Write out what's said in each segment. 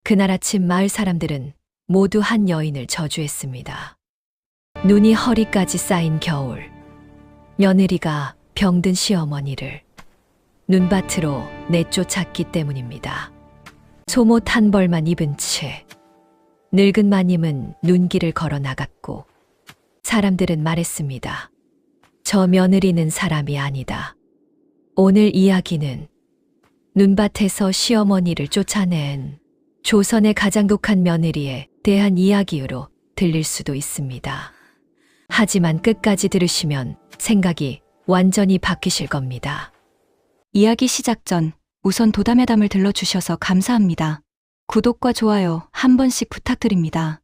그날 아침 마을 사람들은 모두 한 여인을 저주했습니다. 눈이 허리까지 쌓인 겨울, 며느리가 병든 시어머니를 눈밭으로 내쫓았기 때문입니다. 속옷 한 벌만 입은 채 늙은 마님은 눈길을 걸어 나갔고 사람들은 말했습니다. 저 며느리는 사람이 아니다. 오늘 이야기는 눈밭에서 시어머니를 쫓아낸 조선의 가장 독한 며느리에 대한 이야기로 들릴 수도 있습니다. 하지만 끝까지 들으시면 생각이 완전히 바뀌실 겁니다. 이야기 시작 전 우선 도담의담을 들러주셔서 감사합니다. 구독과 좋아요 한 번씩 부탁드립니다.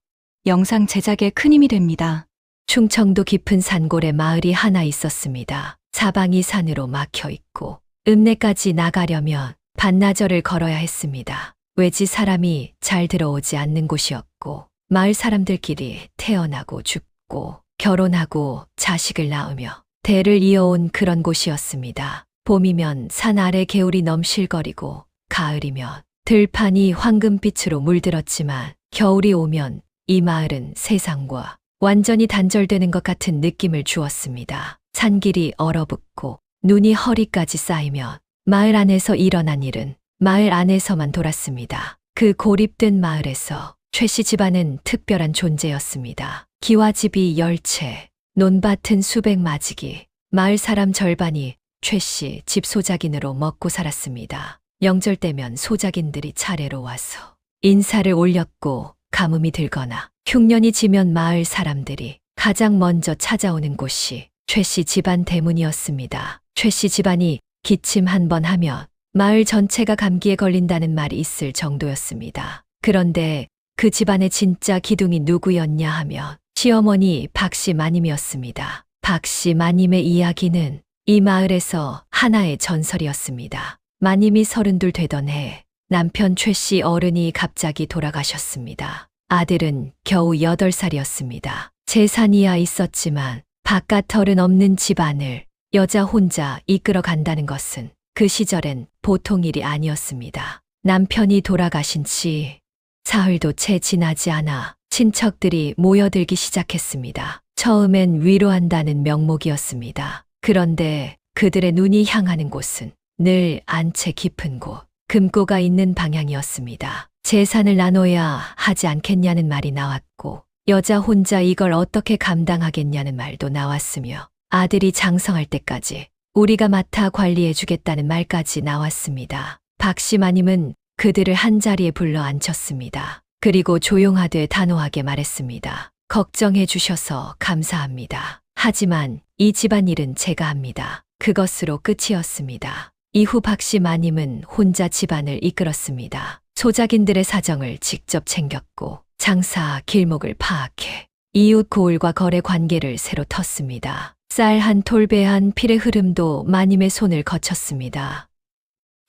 영상 제작에 큰 힘이 됩니다. 충청도 깊은 산골에 마을이 하나 있었습니다. 사방이 산으로 막혀 있고 읍내까지 나가려면 반나절을 걸어야 했습니다. 외지 사람이 잘 들어오지 않는 곳이었고 마을 사람들끼리 태어나고 죽고 결혼하고 자식을 낳으며 대를 이어온 그런 곳이었습니다. 봄이면 산 아래 개울이 넘실거리고 가을이면 들판이 황금빛으로 물들었지만 겨울이 오면 이 마을은 세상과 완전히 단절되는 것 같은 느낌을 주었습니다. 산길이 얼어붙고 눈이 허리까지 쌓이며 마을 안에서 일어난 일은 마을 안에서만 돌았습니다. 그 고립된 마을에서 최씨 집안은 특별한 존재였습니다. 기와집이 10채, 논밭은 수백 마지기, 마을 사람 절반이 최씨 집 소작인으로 먹고 살았습니다. 명절 때면 소작인들이 차례로 와서 인사를 올렸고 가뭄이 들거나 흉년이 지면 마을 사람들이 가장 먼저 찾아오는 곳이 최씨 집안 대문이었습니다. 최씨 집안이 기침 한 번 하면 마을 전체가 감기에 걸린다는 말이 있을 정도였습니다. 그런데 그 집안의 진짜 기둥이 누구였냐 하면 시어머니 박씨 마님이었습니다. 박씨 마님의 이야기는 이 마을에서 하나의 전설이었습니다. 마님이 32 되던 해 남편 최씨 어른이 갑자기 돌아가셨습니다. 아들은 겨우 8살이었습니다. 재산이야 있었지만 바깥 털은 없는 집안을 여자 혼자 이끌어 간다는 것은 그 시절엔 보통 일이 아니었습니다. 남편이 돌아가신 지 사흘도 채 지나지 않아 친척들이 모여들기 시작했습니다. 처음엔 위로한다는 명목이었습니다. 그런데 그들의 눈이 향하는 곳은 늘 안채 깊은 곳, 금고가 있는 방향이었습니다. 재산을 나눠야 하지 않겠냐는 말이 나왔고 여자 혼자 이걸 어떻게 감당하겠냐는 말도 나왔으며 아들이 장성할 때까지 우리가 맡아 관리해주겠다는 말까지 나왔습니다. 박씨 마님은 그들을 한자리에 불러 앉혔습니다. 그리고 조용하되 단호하게 말했습니다. 걱정해 주셔서 감사합니다. 하지만 이 집안일은 제가 합니다. 그것으로 끝이었습니다. 이후 박씨 마님은 혼자 집안을 이끌었습니다. 소작인들의 사정을 직접 챙겼고 장사 길목을 파악해 이웃 고을과 거래 관계를 새로 텄습니다. 쌀 한 톨배 한 필의 흐름도 마님의 손을 거쳤습니다.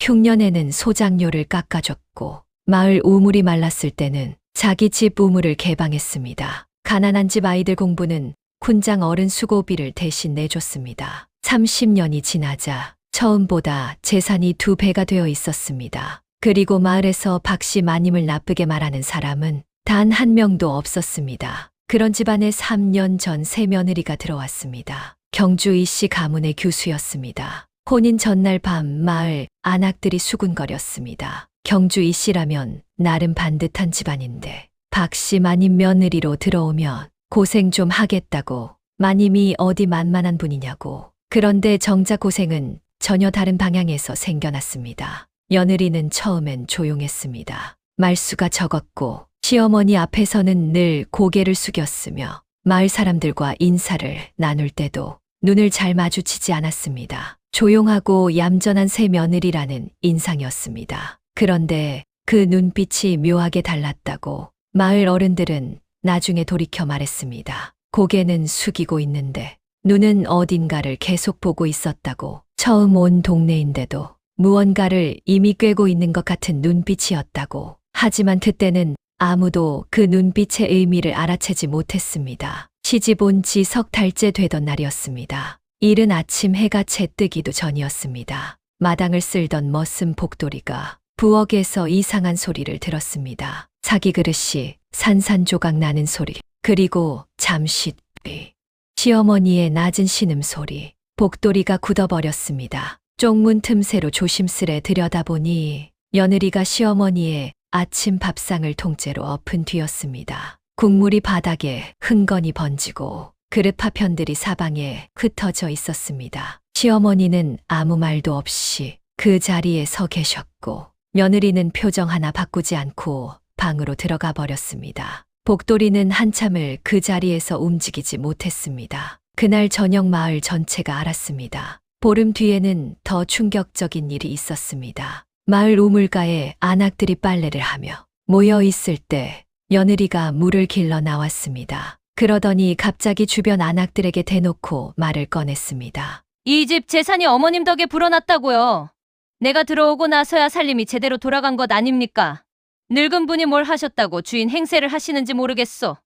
흉년에는 소작료를 깎아줬고 마을 우물이 말랐을 때는 자기 집 우물을 개방했습니다. 가난한 집 아이들 공부는 군장 어른 수고비를 대신 내줬습니다. 30년이 지나자 처음보다 재산이 2배가 되어 있었습니다. 그리고 마을에서 박씨 마님을 나쁘게 말하는 사람은 단 한 명도 없었습니다. 그런 집안에 3년 전 새 며느리가 들어왔습니다. 경주 이씨 가문의 교수였습니다. 혼인 전날 밤 마을 안악들이 수군거렸습니다. 경주 이씨라면 나름 반듯한 집안인데 박씨 마님 며느리로 들어오면 고생 좀 하겠다고 마님이 어디 만만한 분이냐고. 그런데 정작 고생은 전혀 다른 방향에서 생겨났습니다. 며느리는 처음엔 조용했습니다. 말수가 적었고 시어머니 앞에서는 늘 고개를 숙였으며 마을 사람들과 인사를 나눌 때도 눈을 잘 마주치지 않았습니다. 조용하고 얌전한 새 며느리라는 인상이었습니다. 그런데 그 눈빛이 묘하게 달랐다고 마을 어른들은 나중에 돌이켜 말했습니다. 고개는 숙이고 있는데 눈은 어딘가를 계속 보고 있었다고. 처음 온 동네인데도 무언가를 이미 꿰고 있는 것 같은 눈빛이었다고. 하지만 그때는 아무도 그 눈빛의 의미를 알아채지 못했습니다. 시집 온 지 석 달째 되던 날이었습니다. 이른 아침 해가 채 뜨기도 전이었습니다. 마당을 쓸던 머슴 복돌이가 부엌에서 이상한 소리를 들었습니다. 자기 그릇이 산산조각 나는 소리, 그리고 잠시 뒤 시어머니의 낮은 신음소리, 복도리가 굳어버렸습니다. 쪽문 틈새로 조심스레 들여다보니 며느리가 시어머니의 아침 밥상을 통째로 엎은 뒤였습니다. 국물이 바닥에 흥건히 번지고 그릇 파편들이 사방에 흩어져 있었습니다. 시어머니는 아무 말도 없이 그 자리에 서 계셨고 며느리는 표정 하나 바꾸지 않고 방으로 들어가 버렸습니다. 복돌이는 한참을 그 자리에서 움직이지 못했습니다. 그날 저녁 마을 전체가 알았습니다. 보름 뒤에는 더 충격적인 일이 있었습니다. 마을 우물가에 안악들이 빨래를 하며 모여 있을 때 며느리가 물을 길러 나왔습니다. 그러더니 갑자기 주변 안악들에게 대놓고 말을 꺼냈습니다. 이 집 재산이 어머님 덕에 불어났다고요. 내가 들어오고 나서야 살림이 제대로 돌아간 것 아닙니까? 늙은 분이 뭘 하셨다고 주인 행세를 하시는지 모르겠소.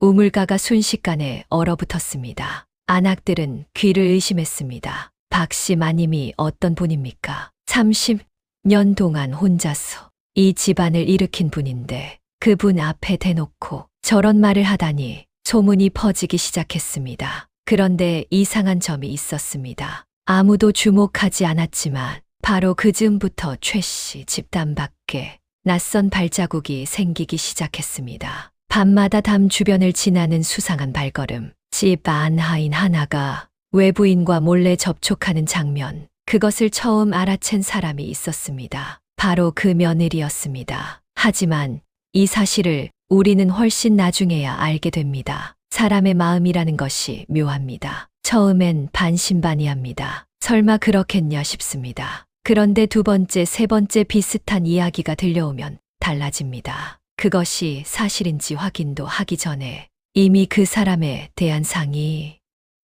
우물가가 순식간에 얼어붙었습니다. 안악들은 귀를 의심했습니다. 박씨 마님이 어떤 분입니까? 30년 동안 혼자서 이 집안을 일으킨 분인데 그분 앞에 대놓고 저런 말을 하다니 소문이 퍼지기 시작했습니다. 그런데 이상한 점이 있었습니다. 아무도 주목하지 않았지만 바로 그 즈음부터 최 씨 집단 밖에 낯선 발자국이 생기기 시작했습니다. 밤마다 담 주변을 지나는 수상한 발걸음, 집 안하인 하나가 외부인과 몰래 접촉하는 장면, 그것을 처음 알아챈 사람이 있었습니다. 바로 그 며느리였습니다. 하지만 이 사실을 우리는 훨씬 나중에야 알게 됩니다. 사람의 마음이라는 것이 묘합니다. 처음엔 반신반의합니다. 설마 그렇겠냐 싶습니다. 그런데 두 번째, 세 번째 비슷한 이야기가 들려오면 달라집니다. 그것이 사실인지 확인도 하기 전에 이미 그 사람에 대한 상이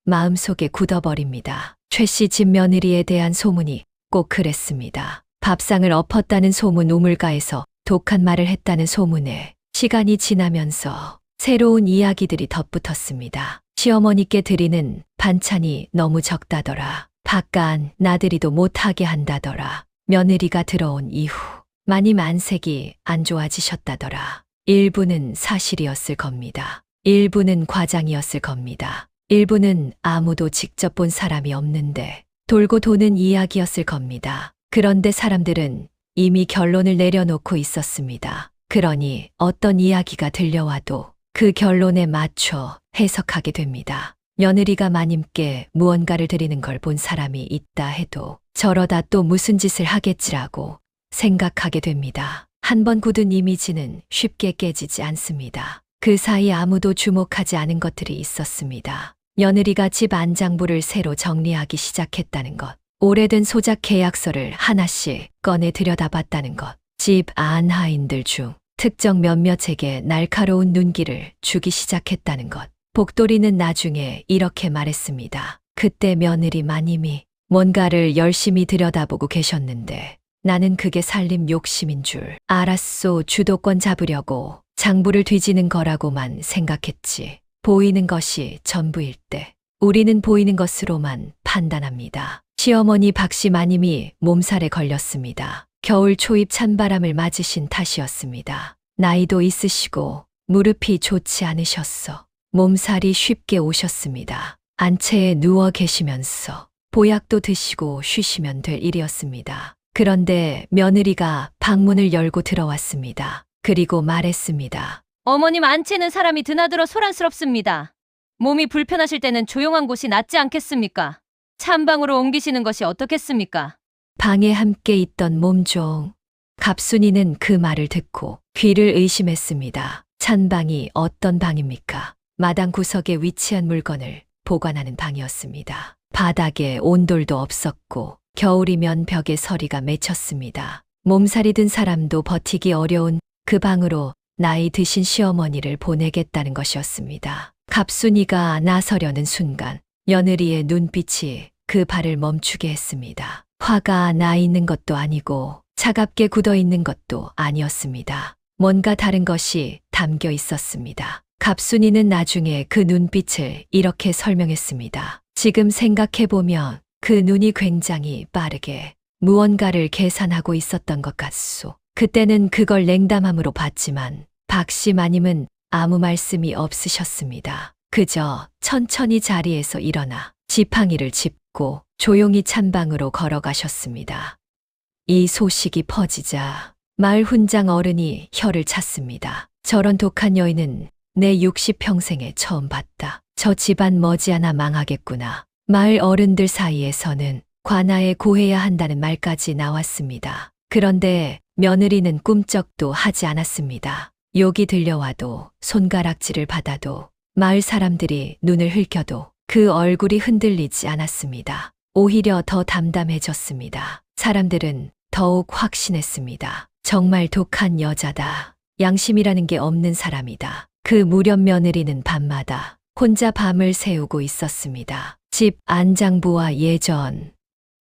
마음속에 굳어버립니다. 최 씨 집 며느리에 대한 소문이 꼭 그랬습니다. 밥상을 엎었다는 소문, 우물가에서 독한 말을 했다는 소문에 시간이 지나면서 새로운 이야기들이 덧붙었습니다. 시어머니께 드리는 반찬이 너무 적다더라. 바깥 나들이도 못하게 한다더라. 며느리가 들어온 이후 마님 안색이 안 좋아지셨다더라. 일부는 사실이었을 겁니다. 일부는 과장이었을 겁니다. 일부는 아무도 직접 본 사람이 없는데 돌고 도는 이야기였을 겁니다. 그런데 사람들은 이미 결론을 내려놓고 있었습니다. 그러니 어떤 이야기가 들려와도 그 결론에 맞춰 해석하게 됩니다. 며느리가 마님께 무언가를 드리는 걸 본 사람이 있다 해도 저러다 또 무슨 짓을 하겠지라고 생각하게 됩니다. 한번 굳은 이미지는 쉽게 깨지지 않습니다. 그 사이 아무도 주목하지 않은 것들이 있었습니다. 며느리가 집 안장부를 새로 정리하기 시작했다는 것, 오래된 소작 계약서를 하나씩 꺼내 들여다봤다는 것, 집 안하인들 중 특정 몇몇에게 날카로운 눈길을 주기 시작했다는 것. 복돌이는 나중에 이렇게 말했습니다. 그때 며느리 마님이 뭔가를 열심히 들여다보고 계셨는데 나는 그게 살림 욕심인 줄 알았소. 주도권 잡으려고 장부를 뒤지는 거라고만 생각했지. 보이는 것이 전부일 때 우리는 보이는 것으로만 판단합니다. 시어머니 박씨 마님이 몸살에 걸렸습니다. 겨울 초입 찬바람을 맞으신 탓이었습니다. 나이도 있으시고 무릎이 좋지 않으셨어. 몸살이 쉽게 오셨습니다. 안채에 누워 계시면서 보약도 드시고 쉬시면 될 일이었습니다. 그런데 며느리가 방문을 열고 들어왔습니다. 그리고 말했습니다. 어머님 안채는 사람이 드나들어 소란스럽습니다. 몸이 불편하실 때는 조용한 곳이 낫지 않겠습니까? 찬방으로 옮기시는 것이 어떻겠습니까? 방에 함께 있던 몸종 갑순이는 그 말을 듣고 귀를 의심했습니다. 찬방이 어떤 방입니까? 마당 구석에 위치한 물건을 보관하는 방이었습니다. 바닥에 온돌도 없었고 겨울이면 벽에 서리가 맺혔습니다. 몸살이 든 사람도 버티기 어려운 그 방으로 나이 드신 시어머니를 보내겠다는 것이었습니다. 갑순이가 나서려는 순간 며느리의 눈빛이 그 발을 멈추게 했습니다. 화가 나 있는 것도 아니고 차갑게 굳어 있는 것도 아니었습니다. 뭔가 다른 것이 담겨 있었습니다. 갑순이는 나중에 그 눈빛을 이렇게 설명했습니다. 지금 생각해보면 그 눈이 굉장히 빠르게 무언가를 계산하고 있었던 것 같소. 그때는 그걸 냉담함으로 봤지만 박 씨 마님은 아무 말씀이 없으셨습니다. 그저 천천히 자리에서 일어나 지팡이를 짚고 조용히 찬방으로 걸어가셨습니다. 이 소식이 퍼지자 마을 훈장 어른이 혀를 찼습니다. 저런 독한 여인은 내 60평생에 처음 봤다. 저 집안 머지않아 망하겠구나. 마을 어른들 사이에서는 관아에 고해야 한다는 말까지 나왔습니다. 그런데 며느리는 꿈쩍도 하지 않았습니다. 욕이 들려와도 손가락질을 받아도 마을 사람들이 눈을 흘겨도 그 얼굴이 흔들리지 않았습니다. 오히려 더 담담해졌습니다. 사람들은 더욱 확신했습니다. 정말 독한 여자다. 양심이라는 게 없는 사람이다. 그 무렵 며느리는 밤마다 혼자 밤을 새우고 있었습니다. 집 안장부와 예전,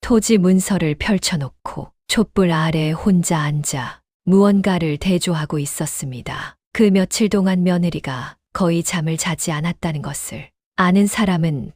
토지 문서를 펼쳐놓고 촛불 아래 혼자 앉아 무언가를 대조하고 있었습니다. 그 며칠 동안 며느리가 거의 잠을 자지 않았다는 것을 아는 사람은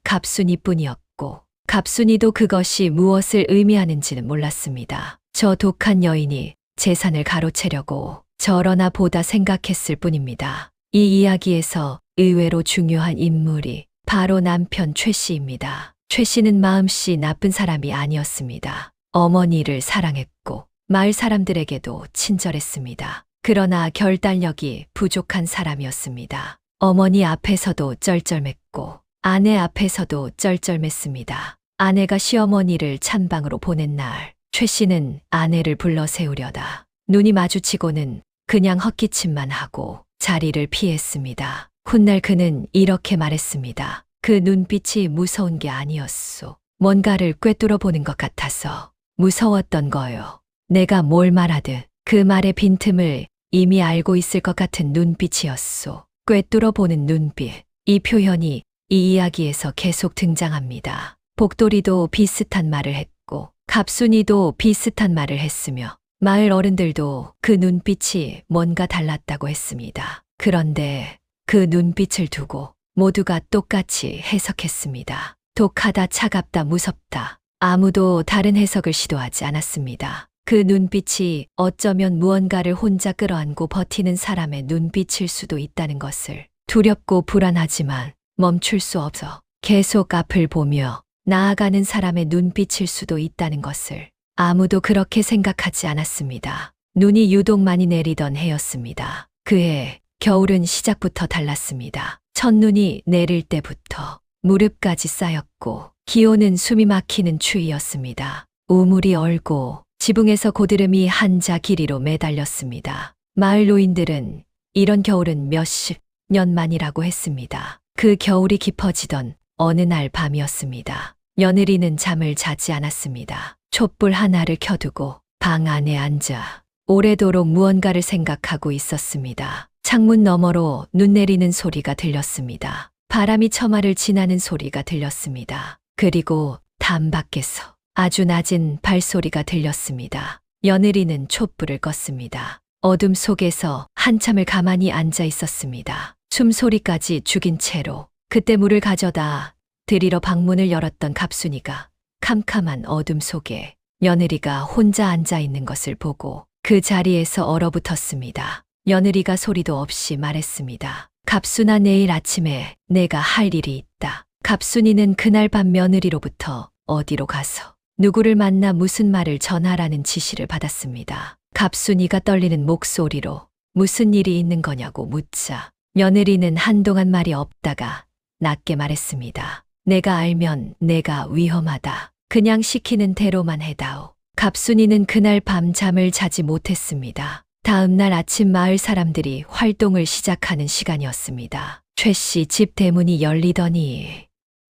갑순이뿐이었고 갑순이도 그것이 무엇을 의미하는지는 몰랐습니다. 저 독한 여인이 재산을 가로채려고 저러나 보다 생각했을 뿐입니다. 이 이야기에서 의외로 중요한 인물이 바로 남편 최 씨입니다. 최 씨는 마음씨 나쁜 사람이 아니었습니다. 어머니를 사랑했고 마을 사람들에게도 친절했습니다. 그러나 결단력이 부족한 사람이었습니다. 어머니 앞에서도 쩔쩔맸고 아내 앞에서도 쩔쩔맸습니다. 아내가 시어머니를 찬방으로 보낸 날, 최 씨는 아내를 불러 세우려다 눈이 마주치고는 그냥 헛기침만 하고 자리를 피했습니다. 훗날 그는 이렇게 말했습니다. 그 눈빛이 무서운 게 아니었소. 뭔가를 꿰뚫어 보는 것 같아서 무서웠던 거요. 내가 뭘 말하든 그 말의 빈틈을 이미 알고 있을 것 같은 눈빛이었소. 꿰뚫어 보는 눈빛. 이 표현이 이 이야기에서 계속 등장합니다. 복돌이도 비슷한 말을 했고 갑순이도 비슷한 말을 했으며 마을 어른들도 그 눈빛이 뭔가 달랐다고 했습니다. 그런데 그 눈빛을 두고 모두가 똑같이 해석했습니다. 독하다, 차갑다, 무섭다. 아무도 다른 해석을 시도하지 않았습니다. 그 눈빛이 어쩌면 무언가를 혼자 끌어안고 버티는 사람의 눈빛일 수도 있다는 것을 두렵고 불안하지만 멈출 수 없어 계속 앞을 보며 나아가는 사람의 눈빛일 수도 있다는 것을 아무도 그렇게 생각하지 않았습니다. 눈이 유독 많이 내리던 해였습니다. 그해 겨울은 시작부터 달랐습니다. 첫눈이 내릴 때부터 무릎까지 쌓였고 기온은 숨이 막히는 추위였습니다. 우물이 얼고 지붕에서 고드름이 한자 길이로 매달렸습니다. 마을 노인들은 이런 겨울은 몇십 년 만이라고 했습니다. 그 겨울이 깊어지던 어느 날 밤이었습니다. 며느리는 잠을 자지 않았습니다. 촛불 하나를 켜두고 방 안에 앉아 오래도록 무언가를 생각하고 있었습니다. 창문 너머로 눈 내리는 소리가 들렸습니다. 바람이 처마를 지나는 소리가 들렸습니다. 그리고 담 밖에서 아주 낮은 발소리가 들렸습니다. 며느리는 촛불을 껐습니다. 어둠 속에서 한참을 가만히 앉아 있었습니다. 숨소리까지 죽인 채로 그때 물을 가져다 드리러 방문을 열었던 갑순이가 캄캄한 어둠 속에 며느리가 혼자 앉아 있는 것을 보고 그 자리에서 얼어붙었습니다. 며느리가 소리도 없이 말했습니다. 갑순아, 내일 아침에 내가 할 일이 있다. 갑순이는 그날 밤 며느리로부터 어디로 가서 누구를 만나 무슨 말을 전하라는 지시를 받았습니다. 갑순이가 떨리는 목소리로 무슨 일이 있는 거냐고 묻자 며느리는 한동안 말이 없다가 낮게 말했습니다. 내가 알면 내가 위험하다. 그냥 시키는 대로만 해다오. 갑순이는 그날 밤 잠을 자지 못했습니다. 다음 날 아침 마을 사람들이 활동을 시작하는 시간이었습니다. 최 씨 집 대문이 열리더니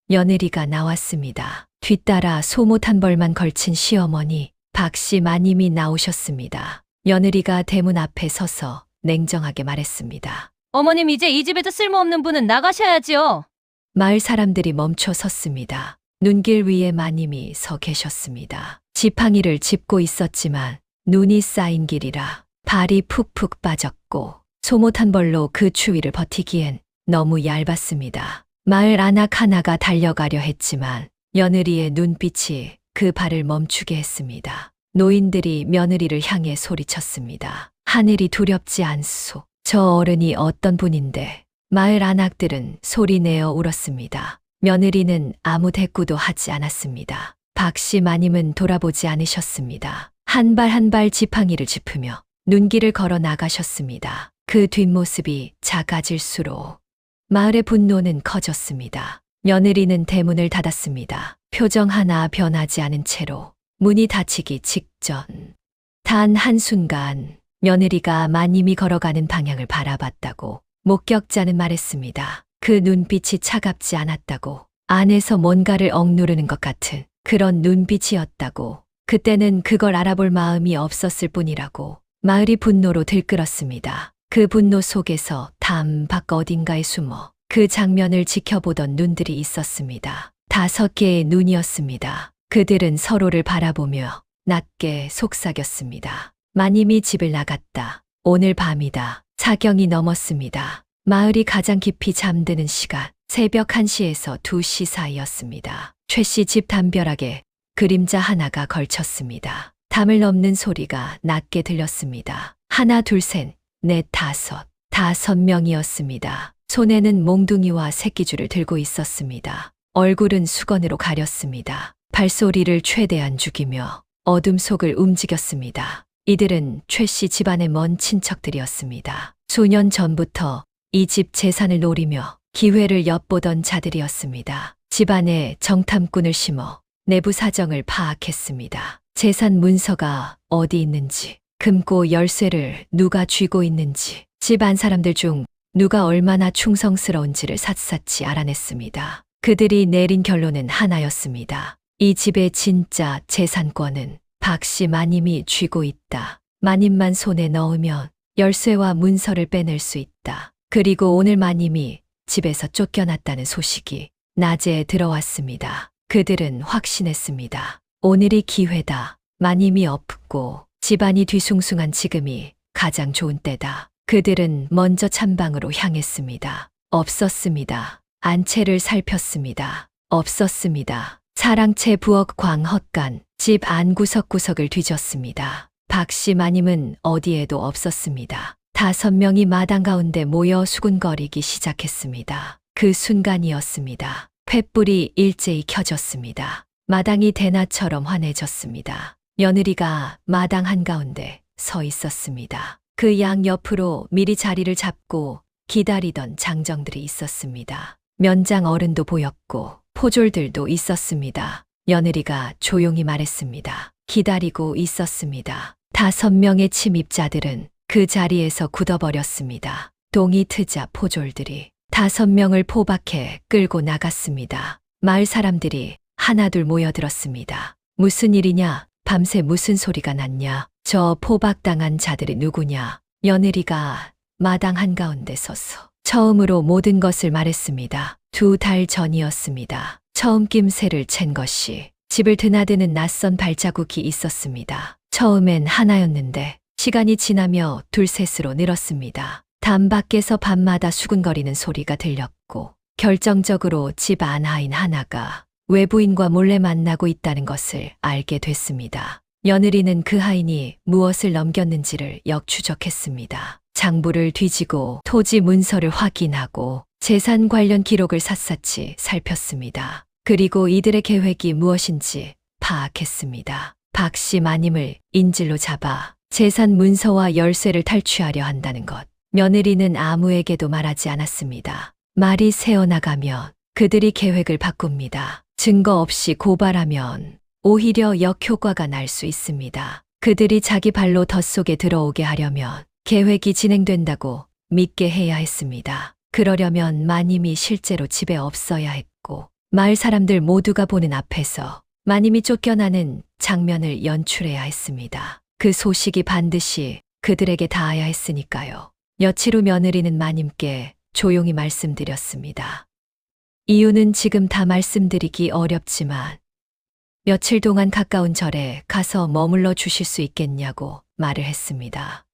며느리가 나왔습니다. 뒤따라 소못 한 벌만 걸친 시어머니 박 씨 마님이 나오셨습니다. 며느리가 대문 앞에 서서 냉정하게 말했습니다. 어머님, 이제 이 집에서 쓸모없는 분은 나가셔야지요. 마을 사람들이 멈춰 섰습니다. 눈길 위에 마님이 서 계셨습니다. 지팡이를 짚고 있었지만 눈이 쌓인 길이라 발이 푹푹 빠졌고 소못 한 벌로 그 추위를 버티기엔 너무 얇았습니다. 마을 안악 하나가 달려가려 했지만 며느리의 눈빛이 그 발을 멈추게 했습니다. 노인들이 며느리를 향해 소리쳤습니다. 하늘이 두렵지 않소. 저 어른이 어떤 분인데. 마을 안악들은 소리내어 울었습니다. 며느리는 아무 대꾸도 하지 않았습니다. 박씨 마님은 돌아보지 않으셨습니다. 한 발 한 발 지팡이를 짚으며 눈길을 걸어 나가셨습니다. 그 뒷모습이 작아질수록 마을의 분노는 커졌습니다. 며느리는 대문을 닫았습니다. 표정 하나 변하지 않은 채로 문이 닫히기 직전. 단 한순간 며느리가 마님이 걸어가는 방향을 바라봤다고 목격자는 말했습니다. 그 눈빛이 차갑지 않았다고, 안에서 뭔가를 억누르는 것 같은 그런 눈빛이었다고, 그때는 그걸 알아볼 마음이 없었을 뿐이라고. 마을이 분노로 들끓었습니다. 그 분노 속에서 담 밖 어딘가에 숨어 그 장면을 지켜보던 눈들이 있었습니다. 5개의 눈이었습니다. 그들은 서로를 바라보며 낮게 속삭였습니다. 마님이 집을 나갔다. 오늘 밤이다. 사경이 넘었습니다. 마을이 가장 깊이 잠드는 시간, 새벽 1시에서 2시 사이였습니다. 최 씨 집 담벼락에 그림자 하나가 걸쳤습니다. 담을 넘는 소리가 낮게 들렸습니다. 하나, 둘, 셋, 넷, 다섯. 5명이었습니다. 손에는 몽둥이와 새끼줄을 들고 있었습니다. 얼굴은 수건으로 가렸습니다. 발소리를 최대한 죽이며 어둠 속을 움직였습니다. 이들은 최 씨 집안의 먼 친척들이었습니다. 수년 전부터 이 집 재산을 노리며 기회를 엿보던 자들이었습니다. 집안에 정탐꾼을 심어 내부 사정을 파악했습니다. 재산 문서가 어디 있는지, 금고 열쇠를 누가 쥐고 있는지, 집안 사람들 중 누가 얼마나 충성스러운지를 샅샅이 알아냈습니다. 그들이 내린 결론은 하나였습니다. 이 집의 진짜 재산권은 박씨 마님이 쥐고 있다. 마님만 손에 넣으면 열쇠와 문서를 빼낼 수 있다. 그리고 오늘 마님이 집에서 쫓겨났다는 소식이 낮에 들어왔습니다. 그들은 확신했습니다. 오늘이 기회다. 마님이 없고 집안이 뒤숭숭한 지금이 가장 좋은 때다. 그들은 먼저 찬방으로 향했습니다. 없었습니다. 안채를 살폈습니다. 없었습니다. 사랑채 부엌 광 헛간, 집 안 구석구석을 뒤졌습니다. 박씨 마님은 어디에도 없었습니다. 5명이 마당 가운데 모여 수군거리기 시작했습니다. 그 순간이었습니다. 횃불이 일제히 켜졌습니다. 마당이 대낮처럼 환해졌습니다. 며느리가 마당 한가운데 서 있었습니다. 그 양 옆으로 미리 자리를 잡고 기다리던 장정들이 있었습니다. 면장 어른도 보였고 포졸들도 있었습니다. 며느리가 조용히 말했습니다. 기다리고 있었습니다. 5명의 침입자들은 그 자리에서 굳어버렸습니다. 동이 트자 포졸들이 5명을 포박해 끌고 나갔습니다. 마을 사람들이 하나둘 모여들었습니다. 무슨 일이냐? 밤새 무슨 소리가 났냐? 저 포박당한 자들이 누구냐? 며느리가 마당 한가운데 서서 처음으로 모든 것을 말했습니다. 2달 전이었습니다. 처음 낌새를 챈 것이 집을 드나드는 낯선 발자국이 있었습니다. 처음엔 하나였는데 시간이 지나며 둘셋으로 늘었습니다. 담 밖에서 밤마다 수군거리는 소리가 들렸고 결정적으로 집 안하인 하나가 외부인과 몰래 만나고 있다는 것을 알게 됐습니다. 며느리는 그 하인이 무엇을 넘겼는지를 역추적했습니다. 장부를 뒤지고 토지 문서를 확인하고 재산 관련 기록을 샅샅이 살폈습니다. 그리고 이들의 계획이 무엇인지 파악했습니다. 박씨 마님을 인질로 잡아 재산 문서와 열쇠를 탈취하려 한다는 것. 며느리는 아무에게도 말하지 않았습니다. 말이 새어나가면 그들이 계획을 바꿉니다. 증거 없이 고발하면 오히려 역효과가 날 수 있습니다. 그들이 자기 발로 덫속에 들어오게 하려면 계획이 진행된다고 믿게 해야 했습니다. 그러려면 마님이 실제로 집에 없어야 했고 마을 사람들 모두가 보는 앞에서 마님이 쫓겨나는 장면을 연출해야 했습니다. 그 소식이 반드시 그들에게 닿아야 했으니까요. 며칠 후 며느리는 마님께 조용히 말씀드렸습니다. 이유는 지금 다 말씀드리기 어렵지만 며칠 동안 가까운 절에 가서 머물러 주실 수 있겠냐고 말을 했습니다.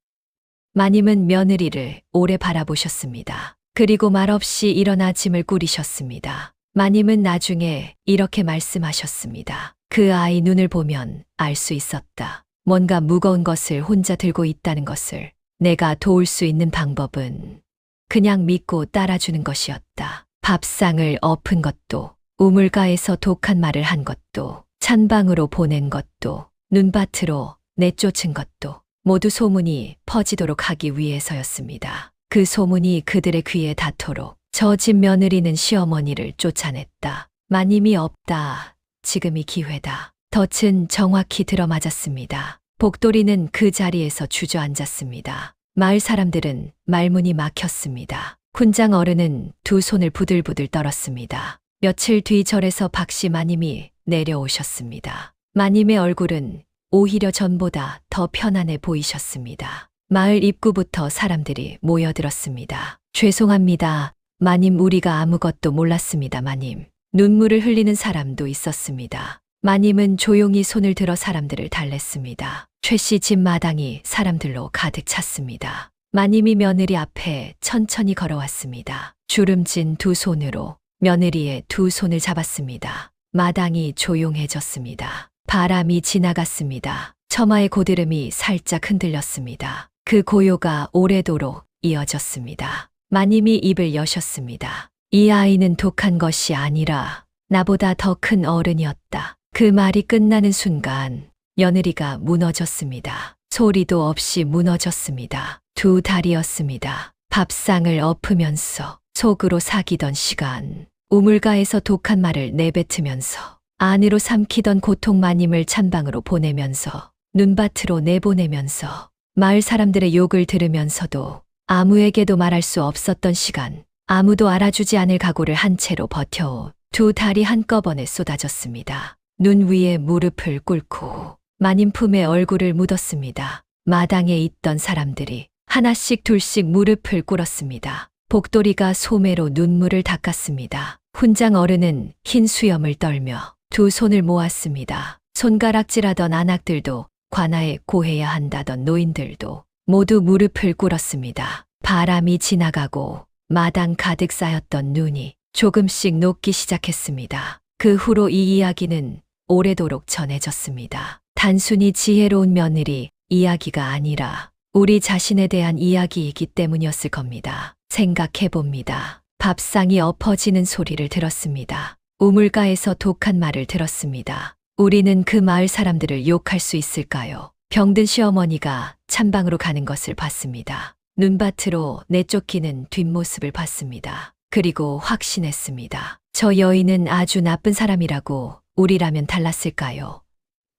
마님은 며느리를 오래 바라보셨습니다. 그리고 말없이 일어나 짐을 꾸리셨습니다. 마님은 나중에 이렇게 말씀하셨습니다. 그 아이 눈을 보면 알 수 있었다. 뭔가 무거운 것을 혼자 들고 있다는 것을 내가 도울 수 있는 방법은 그냥 믿고 따라주는 것이었다. 밥상을 엎은 것도, 우물가에서 독한 말을 한 것도, 찬방으로 보낸 것도, 눈밭으로 내쫓은 것도 모두 소문이 퍼지도록 하기 위해서였습니다. 그 소문이 그들의 귀에 닿도록 저 집 며느리는 시어머니를 쫓아냈다. 마님이 없다. 지금이 기회다. 덫은 정확히 들어맞았습니다. 복돌이는 그 자리에서 주저앉았습니다. 마을 사람들은 말문이 막혔습니다. 훈장 어른은 두 손을 부들부들 떨었습니다. 며칠 뒤 절에서 박씨 마님이 내려오셨습니다. 마님의 얼굴은 오히려 전보다 더 편안해 보이셨습니다. 마을 입구부터 사람들이 모여들었습니다. 죄송합니다. 마님, 우리가 아무것도 몰랐습니다. 마님. 눈물을 흘리는 사람도 있었습니다. 마님은 조용히 손을 들어 사람들을 달랬습니다. 최씨 집 마당이 사람들로 가득 찼습니다. 마님이 며느리 앞에 천천히 걸어왔습니다. 주름진 두 손으로 며느리의 두 손을 잡았습니다. 마당이 조용해졌습니다. 바람이 지나갔습니다. 처마의 고드름이 살짝 흔들렸습니다. 그 고요가 오래도록 이어졌습니다. 마님이 입을 여셨습니다. 이 아이는 독한 것이 아니라 나보다 더 큰 어른이었다. 그 말이 끝나는 순간 며느리가 무너졌습니다. 소리도 없이 무너졌습니다. 두 달이었습니다. 밥상을 엎으면서 속으로 사귀던 시간, 우물가에서 독한 말을 내뱉으면서 안으로 삼키던 고통 마님을 찬방으로 보내면서 눈밭으로 내보내면서 마을 사람들의 욕을 들으면서도 아무에게도 말할 수 없었던 시간, 아무도 알아주지 않을 각오를 한 채로 버텨온 두 달이 한꺼번에 쏟아졌습니다. 눈 위에 무릎을 꿇고 마님 품에 얼굴을 묻었습니다. 마당에 있던 사람들이 하나씩 둘씩 무릎을 꿇었습니다. 복돌이가 소매로 눈물을 닦았습니다. 훈장 어른은 흰 수염을 떨며 두 손을 모았습니다. 손가락질하던 안악들도, 관아에 고해야 한다던 노인들도 모두 무릎을 꿇었습니다. 바람이 지나가고 마당 가득 쌓였던 눈이 조금씩 녹기 시작했습니다. 그 후로 이 이야기는 오래도록 전해졌습니다. 단순히 지혜로운 며느리 이야기가 아니라 우리 자신에 대한 이야기이기 때문이었을 겁니다. 생각해봅니다. 밥상이 엎어지는 소리를 들었습니다. 우물가에서 독한 말을 들었습니다. 우리는 그 마을 사람들을 욕할 수 있을까요? 병든 시어머니가 찬방으로 가는 것을 봤습니다. 눈밭으로 내쫓기는 뒷모습을 봤습니다. 그리고 확신했습니다. 저 여인은 아주 나쁜 사람이라고. 우리라면 달랐을까요?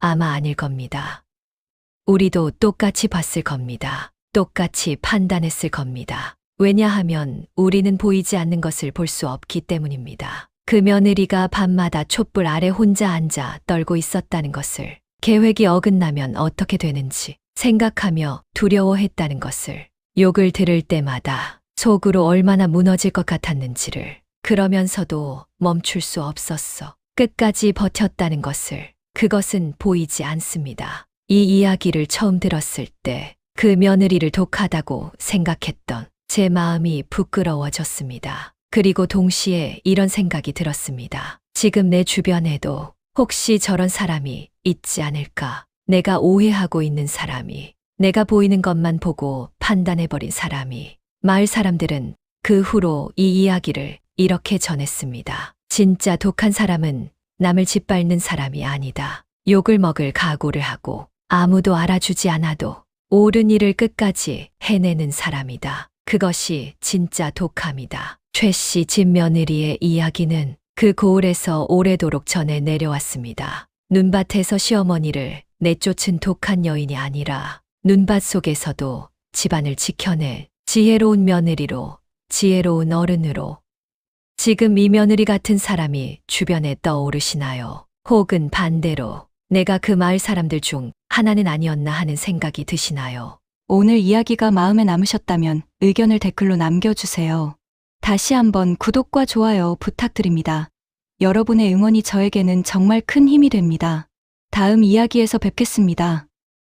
아마 아닐 겁니다. 우리도 똑같이 봤을 겁니다. 똑같이 판단했을 겁니다. 왜냐하면 우리는 보이지 않는 것을 볼 수 없기 때문입니다. 그 며느리가 밤마다 촛불 아래 혼자 앉아 떨고 있었다는 것을, 계획이 어긋나면 어떻게 되는지 생각하며 두려워했다는 것을, 욕을 들을 때마다 속으로 얼마나 무너질 것 같았는지를, 그러면서도 멈출 수 없었어. 끝까지 버텼다는 것을, 그것은 보이지 않습니다. 이 이야기를 처음 들었을 때 그 며느리를 독하다고 생각했던 제 마음이 부끄러워졌습니다. 그리고 동시에 이런 생각이 들었습니다. 지금 내 주변에도 혹시 저런 사람이 있지 않을까? 내가 오해하고 있는 사람이, 내가 보이는 것만 보고 판단해버린 사람이. 마을 사람들은 그 후로 이 이야기를 이렇게 전했습니다. 진짜 독한 사람은 남을 짓밟는 사람이 아니다. 욕을 먹을 각오를 하고 아무도 알아주지 않아도 옳은 일을 끝까지 해내는 사람이다. 그것이 진짜 독함이다. 최씨 집 며느리의 이야기는 그 고을에서 오래도록 전해 내려왔습니다. 눈밭에서 시어머니를 내쫓은 독한 여인이 아니라 눈밭 속에서도 집안을 지켜낼 지혜로운 며느리로, 지혜로운 어른으로. 지금 이 며느리 같은 사람이 주변에 떠오르시나요? 혹은 반대로 내가 그 마을 사람들 중 하나는 아니었나 하는 생각이 드시나요? 오늘 이야기가 마음에 남으셨다면 의견을 댓글로 남겨주세요. 다시 한번 구독과 좋아요 부탁드립니다. 여러분의 응원이 저에게는 정말 큰 힘이 됩니다. 다음 이야기에서 뵙겠습니다.